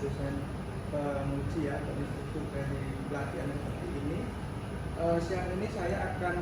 dosen penguji ya, dari instruktur dari pelatihan seperti ini. Siang ini saya akan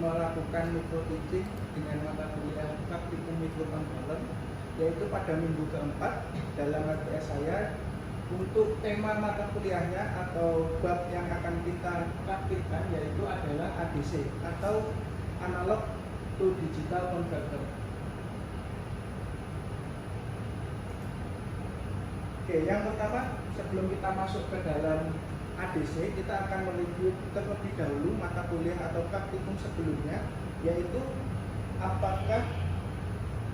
melakukan micro teaching dengan mata kuliah praktikum microcontroller, yaitu pada minggu keempat dalam LPS saya. Untuk tema mata kuliahnya atau bab yang akan kita praktikkan yaitu adalah ADC atau Analog to Digital Converter. Oke, yang pertama sebelum kita masuk ke dalam ADC, kita akan mereview terlebih dahulu mata kuliah atau praktikum sebelumnya, yaitu apakah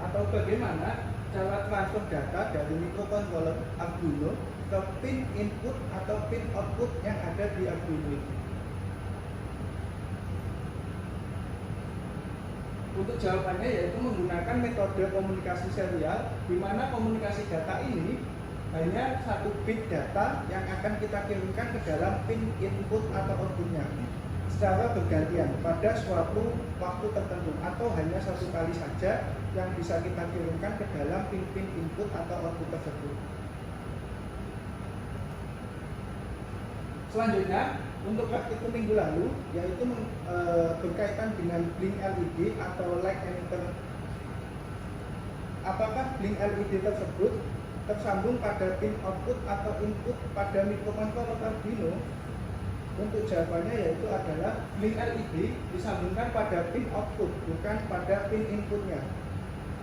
atau bagaimana cara transfer data dari microcontroller Arduino ke pin input atau pin output yang ada di Arduino. Untuk jawabannya yaitu menggunakan metode komunikasi serial, di mana komunikasi data ini hanya satu bit data yang akan kita kirimkan ke dalam pin input atau outputnya secara bergantian pada suatu waktu tertentu, atau hanya satu kali saja yang bisa kita kirimkan ke dalam pin-pin input atau output tersebut. Selanjutnya, untuk praktikum minggu lalu, yaitu berkaitan dengan blink LED atau light emitter. Apakah blink LED tersebut tersambung pada pin output atau input pada microcontroller Arduino? Untuk jawabannya yaitu adalah blink LED disambungkan pada pin output, bukan pada pin inputnya.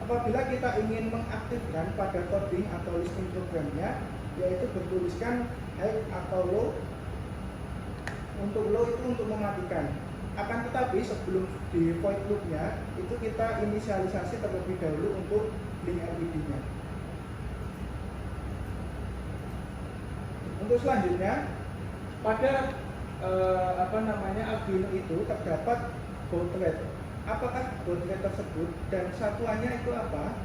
Apabila kita ingin mengaktifkan pada coding atau listing programnya, yaitu bertuliskan high atau low. Untuk low itu untuk mematikan. Akan tetapi sebelum di void loopnya itu kita inisialisasi terlebih dahulu untuk blink LED-nya. Untuk selanjutnya, pada Arduino itu terdapat baud rate. Apakah baud rate tersebut dan satuannya itu apa?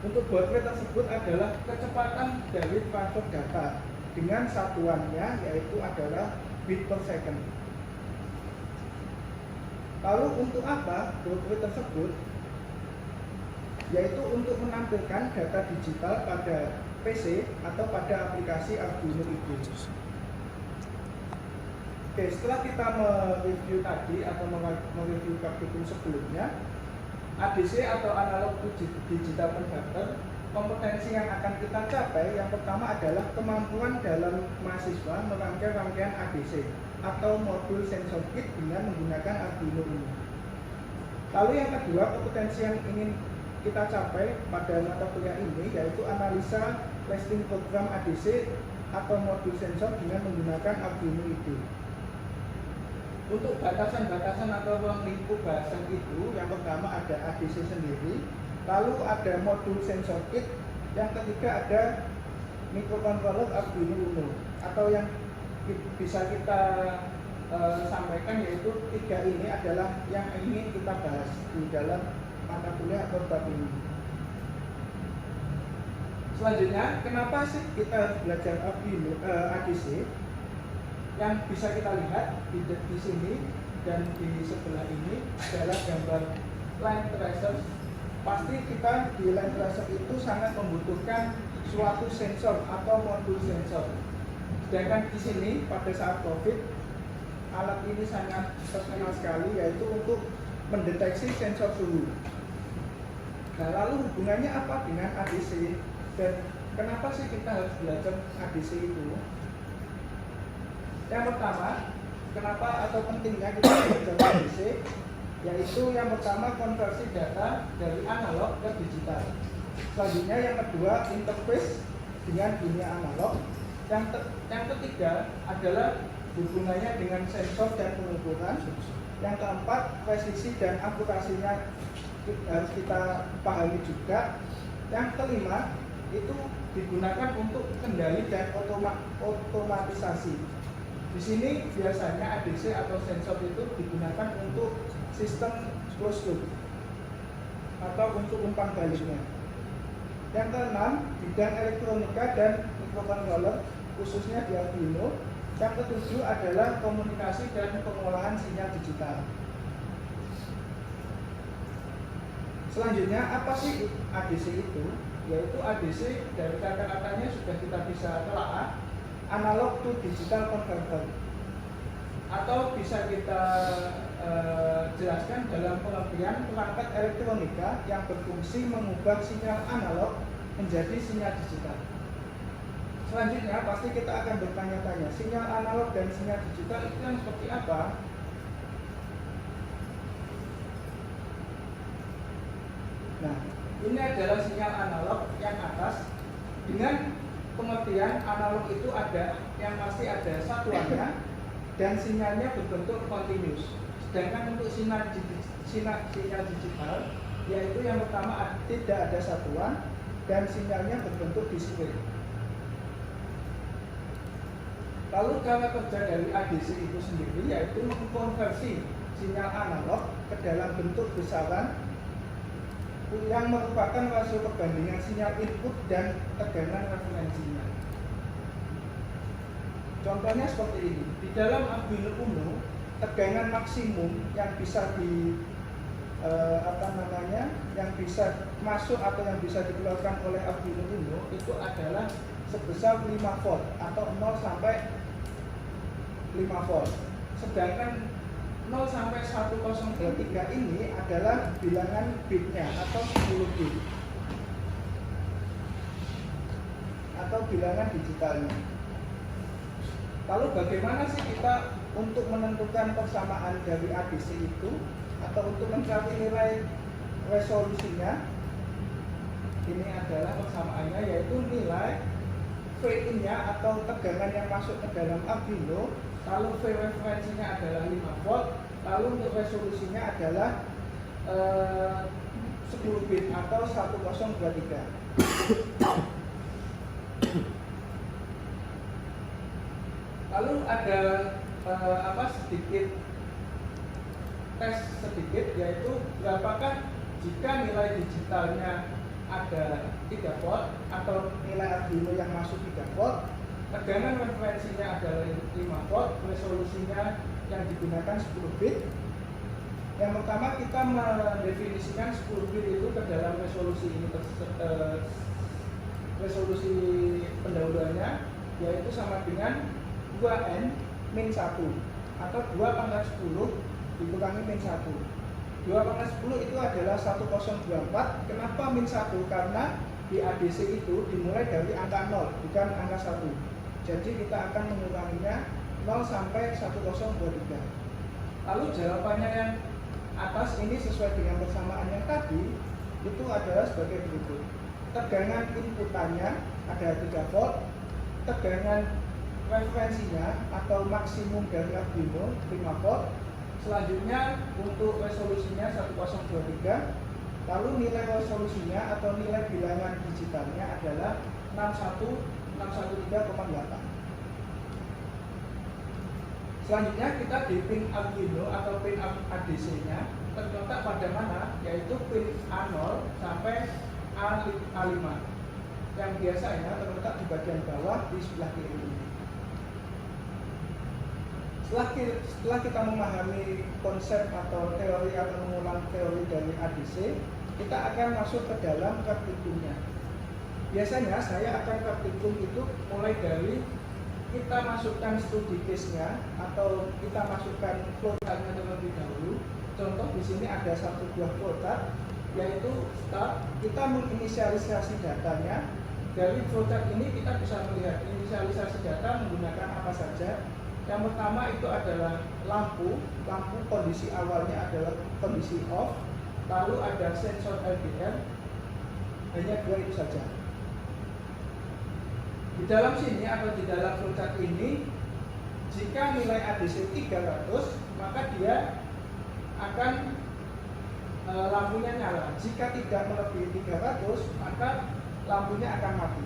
Untuk baud rate tersebut adalah kecepatan dari transfer data dengan satuannya yaitu adalah bit per second. Lalu untuk apa baud rate tersebut? Yaitu untuk menampilkan data digital pada PC atau pada aplikasi Arduino itu. Oke, setelah kita mereview tadi atau mereview praktikum sebelumnya, ADC atau Analog to Digital Converter, kompetensi yang akan kita capai yang pertama adalah kemampuan dalam mahasiswa merangkai rangkaian ADC atau modul sensor kit dengan menggunakan Arduino ini. Lalu yang kedua, kompetensi yang ingin kita capai pada mata kuliah ini yaitu analisa listing program ADC atau modul sensor dengan menggunakan Arduino itu. Untuk batasan-batasan atau ruang lingkup bahasan itu, yang pertama ada ADC sendiri, lalu ada modul sensor kit, yang ketiga ada microcontroller Arduino Uno, atau yang bisa kita sampaikan yaitu tiga ini adalah yang ingin kita bahas di dalam mata kuliah atau bab ini. Selanjutnya, kenapa sih kita belajar Arduino ADC? Yang bisa kita lihat di sini dan di sebelah ini adalah gambar line tracer. Pasti kita di line tracer itu sangat membutuhkan suatu sensor atau modul sensor. Sedangkan di sini pada saat COVID, alat ini sangat terkenal sekali yaitu untuk mendeteksi sensor suhu. Nah, lalu hubungannya apa dengan ADC dan kenapa sih kita harus belajar ADC itu? Yang pertama, kenapa atau pentingnya kita belajar ADC, yaitu yang pertama konversi data dari analog ke digital. Selanjutnya yang kedua interface dengan dunia analog. Yang ketiga adalah hubungannya dengan sensor dan pengukuran. Yang keempat, presisi dan akurasinya harus kita pahami juga. Yang kelima, itu digunakan untuk kendali dan otomatisasi. Di sini biasanya ADC atau sensor itu digunakan untuk sistem closed loop atau untuk umpan baliknya. Yang keenam, bidang elektronika dan microcontroller khususnya di Arduino. Yang ketujuh adalah komunikasi dan pengolahan sinyal digital. Selanjutnya, apa sih ADC itu? yaitu ADC dari kata-katanya sudah kita bisa telaah, analog to digital converter, atau bisa kita jelaskan dalam pengertian perangkat elektronika yang berfungsi mengubah sinyal analog menjadi sinyal digital. Selanjutnya pasti kita akan bertanya-tanya, sinyal analog dan sinyal digital itu yang seperti apa? Nah, ini adalah sinyal analog yang atas dengan pengertian analog itu ada yang pasti ada satuannya dan sinyalnya berbentuk continuous. Sedangkan untuk sinyal digital, yaitu yang pertama tidak ada satuan dan sinyalnya berbentuk discrete. Lalu cara kerja dari ADC itu sendiri yaitu mengkonversi sinyal analog ke dalam bentuk besaran yang merupakan rasio perbandingan sinyal input dan tegangan referensinya. Contohnya seperti ini. Di dalam Arduino Uno, tegangan maksimum yang bisa yang bisa masuk atau yang bisa dikeluarkan oleh Arduino Uno itu adalah sebesar 5 volt atau 0 sampai 5 volt. Sedangkan 0 sampai 1023 ini adalah bilangan bitnya atau 10 bit atau bilangan digitalnya. Lalu bagaimana sih kita untuk menentukan persamaan dari ADC itu atau untuk mencari nilai resolusinya? Ini adalah persamaannya, yaitu nilai V-in-nya atau tegangan yang masuk ke dalam Arduino. Lalu V referensinya adalah 5 volt, lalu untuk resolusinya adalah 10 bit atau 1023. Lalu ada sedikit tes sedikit, yaitu berapakah jika nilai digitalnya ada 3 volt atau nilai Arduino yang masuk 3 volt, tegangan referensinya adalah 5 volt, resolusinya yang digunakan 10 bit. Yang pertama kita mendefinisikan 10 bit itu ke dalam resolusi ini, resolusi pendahuluannya yaitu sama dengan 2n min 1 atau 2 pangkat 10 dikurangi min 1. 2 pangkat 10 itu adalah 1024. Kenapa min 1? Karena di ADC itu dimulai dari angka 0 bukan angka 1. Jadi kita akan menguranginya 0 sampai 1023. Lalu jawabannya yang atas ini sesuai dengan persamaan yang tadi itu adalah sebagai berikut. Tegangan inputannya ada 3 volt, tegangan referensinya atau maksimum dari Arduino 5 volt. Selanjutnya untuk resolusinya 1023. Lalu nilai resolusinya atau nilai bilangan digitalnya adalah 613,8. Selanjutnya kita di pin Arduino atau pin ADC-nya terletak pada mana? Yaitu pin A0 sampai A5 yang biasanya terletak di bagian bawah di sebelah kiri ini. Setelah kita memahami konsep atau teori atau mengulang teori dari ADC, kita akan masuk ke dalam praktikumnya. Biasanya saya akan praktikum itu mulai dari kita masukkan studi case-nya atau kita masukkan flowchart-nya terlebih dahulu. Contoh di sini ada satu buah flowchart, yaitu start. Kita menginisialisasi datanya. Dari flowchart ini kita bisa melihat inisialisasi data menggunakan apa saja. Yang pertama itu adalah lampu kondisi awalnya adalah kondisi off, lalu ada sensor LDR, hanya 2 itu saja. Di dalam sini atau di dalam flowchart ini, jika nilai ADC 300, maka dia akan lampunya nyala. Jika tidak melebihi 300, maka lampunya akan mati.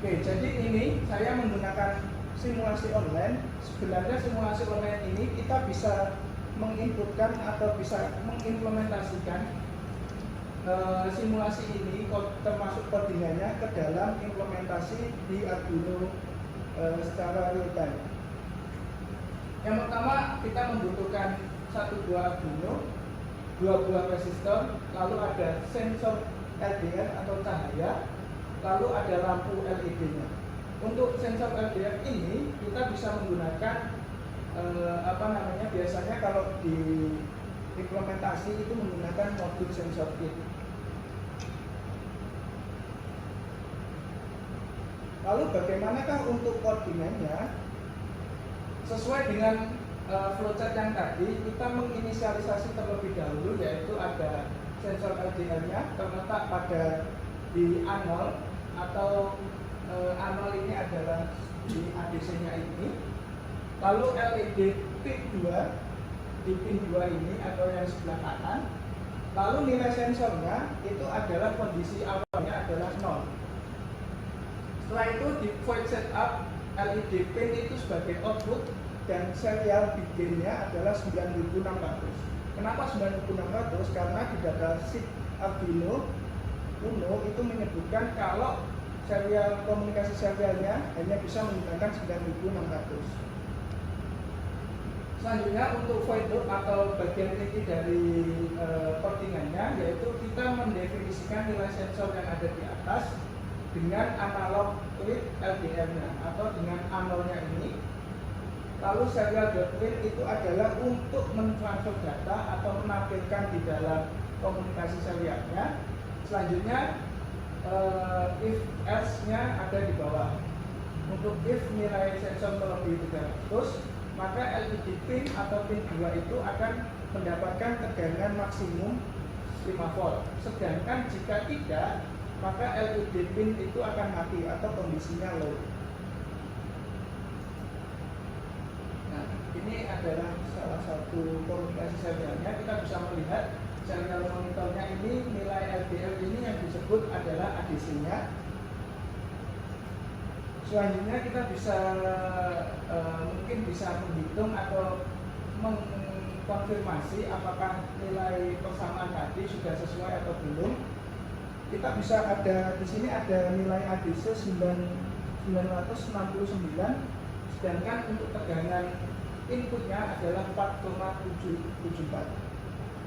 Oke, jadi ini saya menggunakan simulasi online. Sebenarnya simulasi online ini kita bisa menginputkan atau bisa mengimplementasikan simulasi ini termasuk codingannya ke dalam implementasi di Arduino secara real time. Yang pertama kita membutuhkan satu buah Arduino, dua buah resistor, lalu ada sensor LDR atau cahaya, lalu ada lampu LED-nya. Untuk sensor LDR ini kita bisa menggunakan biasanya kalau di implementasi itu menggunakan modul sensor kit. Lalu bagaimanakah untuk codingannya? Sesuai dengan flowchart yang tadi, kita menginisialisasi terlebih dahulu, yaitu ada sensor LDR-nya terletak pada di A0 atau A0 ini adalah di ADC-nya ini. Lalu LED pin 2 di pin 2 ini atau yang sebelah kanan. Lalu nilai sensornya itu adalah kondisi awalnya adalah 0. Setelah itu di void setup LED pin itu sebagai output dan serial biginnya adalah 9600. Kenapa 9600? Karena di data sheet Arduino Uno itu menyebutkan kalau serial komunikasi serialnya hanya bisa menggunakan 9600. Selanjutnya untuk void loop atau bagian inti dari codingannya, yaitu kita mendefinisikan nilai sensor yang ada di atas dengan analog with LDR-nya atau dengan A0-nya ini. Lalu serial.win itu adalah untuk mentransfer data atau menampilkan di dalam komunikasi serialnya. Selanjutnya if else-nya ada di bawah. Untuk if nilai sensor melebihi 300, maka LED pin atau pin 2 itu akan mendapatkan tegangan maksimum 5 volt. Sedangkan jika tidak, maka LED pin itu akan mati atau kondisinya low. Nah, ini adalah salah satu komunikasi serialnya. Kita bisa melihat serial monitornya ini, nilai LDR ini yang disebut adalah ADC-nya. Selanjutnya kita bisa mungkin bisa menghitung atau mengkonfirmasi apakah nilai persamaan tadi sudah sesuai atau belum. Kita bisa ada di sini ada nilai ADC 969, sedangkan untuk tegangan inputnya adalah 4,774.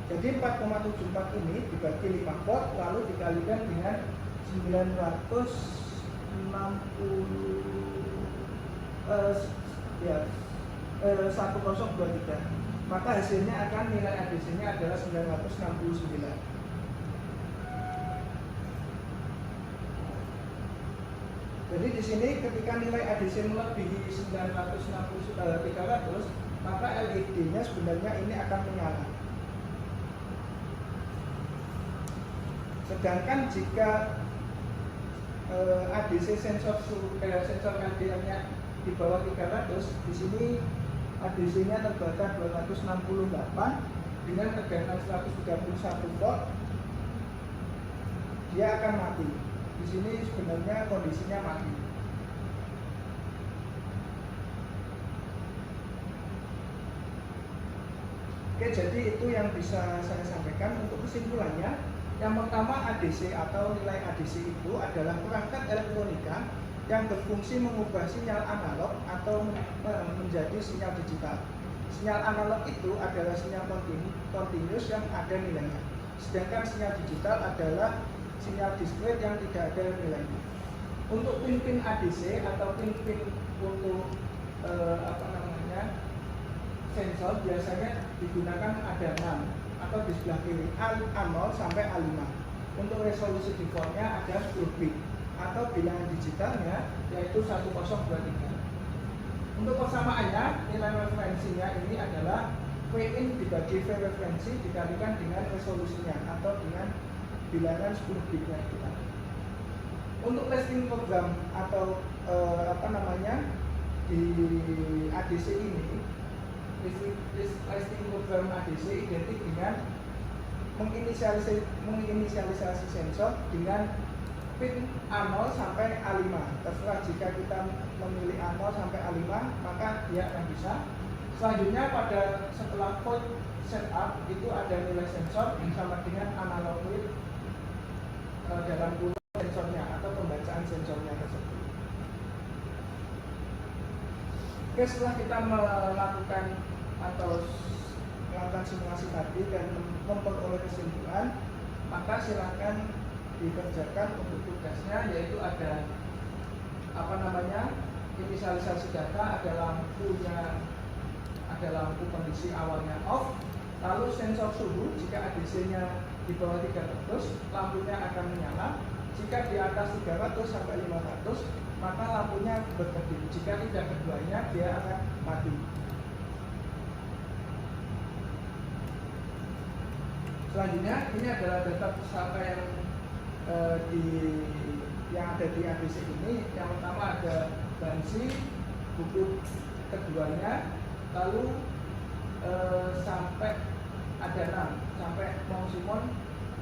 Jadi 4,74 ini dibagi 5 volt lalu dikalikan dengan 1023, maka hasilnya akan nilai ADC-nya adalah 969. Jadi di sini ketika nilai ADC melebihi 300, maka LED-nya sebenarnya ini akan menyala. Sedangkan jika ADC sensor LDR-nya di bawah 300, di sini ADC-nya terbakar 268 dengan tegangan 131 volt, dia akan mati. Di sini sebenarnya kondisinya mati. Oke, jadi itu yang bisa saya sampaikan. Untuk kesimpulannya, yang pertama ADC atau nilai ADC itu adalah perangkat elektronika yang berfungsi mengubah sinyal analog atau menjadi sinyal digital. Sinyal analog itu adalah sinyal continuous yang ada nilainya. Sedangkan sinyal digital adalah sinyal discrete yang tidak ada nilainya. Untuk pin-pin ADC atau pin-pin untuk sensor biasanya digunakan ada 6 atau di sebelah kiri A0 sampai A5. Untuk resolusi defaultnya ada 10 bit atau bilangan digitalnya yaitu 1023. Untuk persamaannya, nilai referensinya ini adalah Vin dibagi V referensi dikalikan dengan resolusinya atau dengan bilangan 10 bitnya kita. Untuk testing program atau di ADC ini, testing program ADC identik dengan menginisialisasi sensor dengan pin A0 sampai A5. Terserah jika kita memilih A0 sampai A5, maka dia akan bisa. Selanjutnya pada setelah void setup itu ada nilai sensor yang sama dengan analog with dalam kurung sensornya atau pembacaan sensornya tersebut. Oke, setelah kita melakukan melakukan simulasi tadi dan memperoleh kesimpulan, maka silakan dikerjakan untuk tugasnya, yaitu ada inisialisasi data, ada lampu kondisi awalnya off, lalu sensor suhu jika ADC-nya di bawah 300 lampunya akan menyala, jika di atas 300 sampai 500 maka lampunya berkedip, jika tidak keduanya dia akan mati. Selanjutnya ini adalah data pusaka yang ada di ADC ini. Yang pertama ada bansi, buku keduanya, lalu sampai ada 6 sampai Simon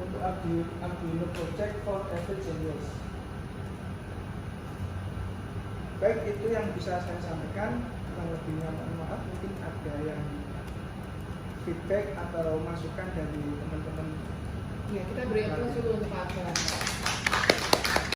untuk Arduino Project for David Genius. Baik, itu yang bisa saya sampaikan. Kurang lebihnya mohon maaf, mungkin ada yang feedback atau masukan dari teman-teman. Ya, kita beri apresiasi untuk Pak Akbar.